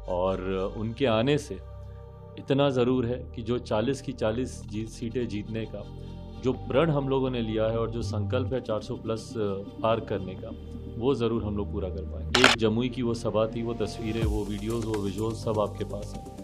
और उनके आने से इतना ज़रूर है कि जो 40 की 40 सीटें जीतने का जो प्रण हम लोगों ने लिया है और जो संकल्प है 400 प्लस पार करने का, वो ज़रूर हम लोग पूरा कर पाएंगे। एक जमुई की वो सभा थी, वो तस्वीरें, वो वीडियोस, वो विजुअल्स सब आपके पास है।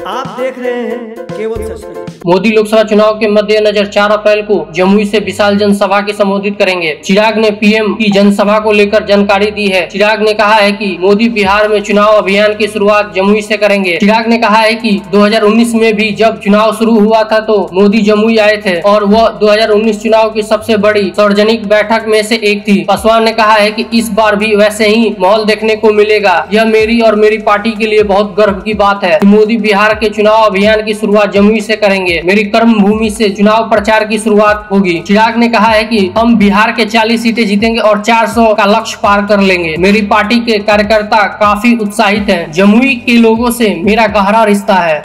आप देख रहे हैं केवल सच। मोदी लोकसभा चुनाव के मद्देनजर 4 अप्रैल को जमुई से विशाल जनसभा के संबोधित करेंगे। चिराग ने पीएम की जनसभा को लेकर जानकारी दी है। चिराग ने कहा है कि मोदी बिहार में चुनाव अभियान की शुरुआत जमुई से करेंगे। चिराग ने कहा है कि 2019 में भी जब चुनाव शुरू हुआ था तो मोदी जमुई आए थे और वह 2019 चुनाव की सबसे बड़ी सार्वजनिक बैठक में से एक थी। पासवान ने कहा है कि इस बार भी वैसे ही माहौल देखने को मिलेगा। यह मेरी और मेरी पार्टी के लिए बहुत गर्व की बात है कि मोदी बिहार के चुनाव अभियान की शुरुआत जमुई से करेंगे। मेरी कर्म भूमि से चुनाव प्रचार की शुरुआत होगी। चिराग ने कहा है कि हम बिहार के 40 सीटें जीतेंगे और 400 का लक्ष्य पार कर लेंगे। मेरी पार्टी के कार्यकर्ता काफी उत्साहित हैं। जमुई के लोगों से मेरा गहरा रिश्ता है।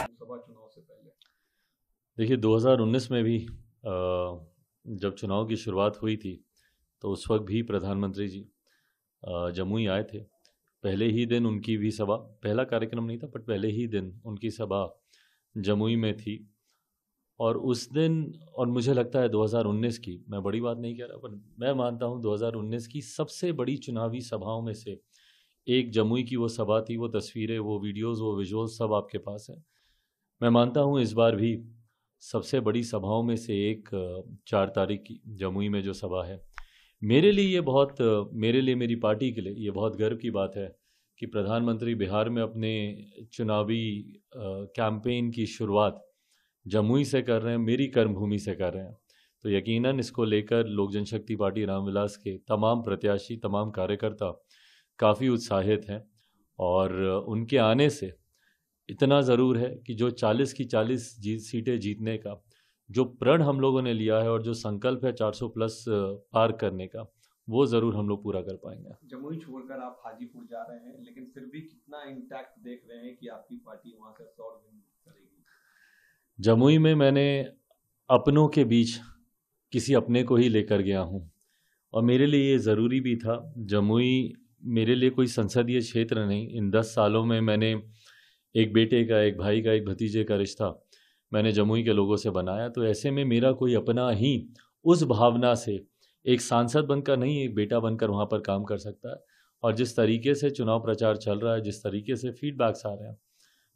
देखिए 2019 में भी जब चुनाव की शुरुआत हुई थी तो उस वक्त भी प्रधानमंत्री जी जमुई आए थे। पहले ही दिन उनकी भी सभा, पहला कार्यक्रम नहीं था बट पहले ही दिन उनकी सभा जमुई में थी। और उस दिन, और मुझे लगता है 2019 की, मैं बड़ी बात नहीं कह रहा पर मैं मानता हूँ 2019 की सबसे बड़ी चुनावी सभाओं में से एक जमुई की वो सभा थी। वो तस्वीरें, वो वीडियोस, वो विजुअल्स सब आपके पास है। मैं मानता हूँ इस बार भी सबसे बड़ी सभाओं में से एक 4 तारीख की जमुई में जो सभा है, मेरे लिए मेरी पार्टी के लिए ये बहुत गर्व की बात है कि प्रधानमंत्री बिहार में अपने चुनावी कैंपेन की शुरुआत जमुई से कर रहे हैं, मेरी कर्मभूमि से कर रहे हैं। तो यकीनन इसको लेकर लोक जनशक्ति पार्टी रामविलास के तमाम प्रत्याशी, तमाम कार्यकर्ता काफ़ी उत्साहित हैं। और उनके आने से इतना ज़रूर है कि जो 40 की 40 सीटें जीतने का जो प्रण हम लोगों ने लिया है और जो संकल्प है 400 प्लस पार करने का, वो ज़रूर हम लोग पूरा कर पाएंगे। जमुई छोड़कर आप हाजीपुर जा रहे हैं, लेकिन फिर भी कितना इंटैक्ट देख रहे हैं कि आपकी पार्टी वहाँ से 100 दिन करेगी? जमुई में मैंने अपनों के बीच किसी अपने को ही लेकर गया हूँ और मेरे लिए ये ज़रूरी भी था। जमुई मेरे लिए कोई संसदीय क्षेत्र नहीं। इन 10 सालों में मैंने एक बेटे का, एक भाई का, एक भतीजे का रिश्ता मैंने जमुई के लोगों से बनाया। तो ऐसे में मेरा कोई अपना ही उस भावना से एक सांसद बनकर नहीं, एक बेटा बनकर वहाँ पर काम कर सकता है। और जिस तरीके से चुनाव प्रचार चल रहा है, जिस तरीके से फीडबैक्स आ रहे हैं,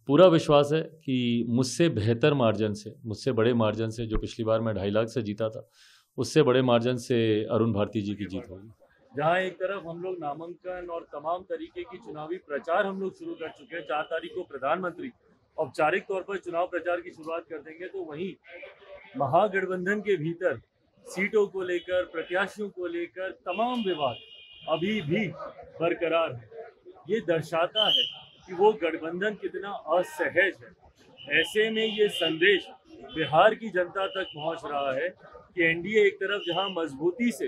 पूरा विश्वास है कि मुझसे बेहतर मार्जिन से, मुझसे बड़े मार्जिन से, जो पिछली बार मैं 2.5 लाख से जीता था, उससे बड़े मार्जिन से अरुण भारती जी की जीत होगी। जहाँ एक तरफ हम लोग नामांकन और तमाम तरीके की चुनावी प्रचार हम लोग शुरू कर चुके हैं, 4 तारीख को प्रधानमंत्री औपचारिक तौर पर चुनाव प्रचार की शुरुआत कर देंगे, तो वहीं महागठबंधन के भीतर सीटों को लेकर, प्रत्याशियों को लेकर तमाम विवाद अभी भी बरकरार है। ये दर्शाता है कि वो गठबंधन कितना असहज है। ऐसे में ये संदेश बिहार की जनता तक पहुंच रहा है कि एनडीए एक तरफ जहां मजबूती से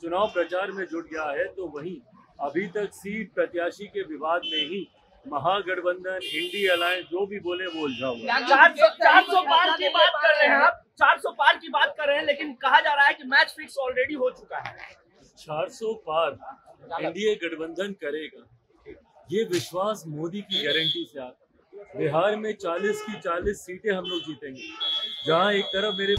चुनाव प्रचार में जुट गया है, तो वहीं अभी तक सीट प्रत्याशी के विवाद में ही महागठबंधन, इंडी अलायंस जो भी बोले वो उलझा हुआ है। 400 पार की बात कर रहे हैं आप, 400 पार की बात कर रहे हैं, लेकिन कहा जा रहा है कि मैच फिक्स ऑलरेडी हो चुका है। 400 पार एनडीए गठबंधन करेगा, ये विश्वास मोदी की गारंटी से आता है। बिहार में 40 की 40 सीटें हम लोग जीतेंगे। जहां एक तरफ मेरे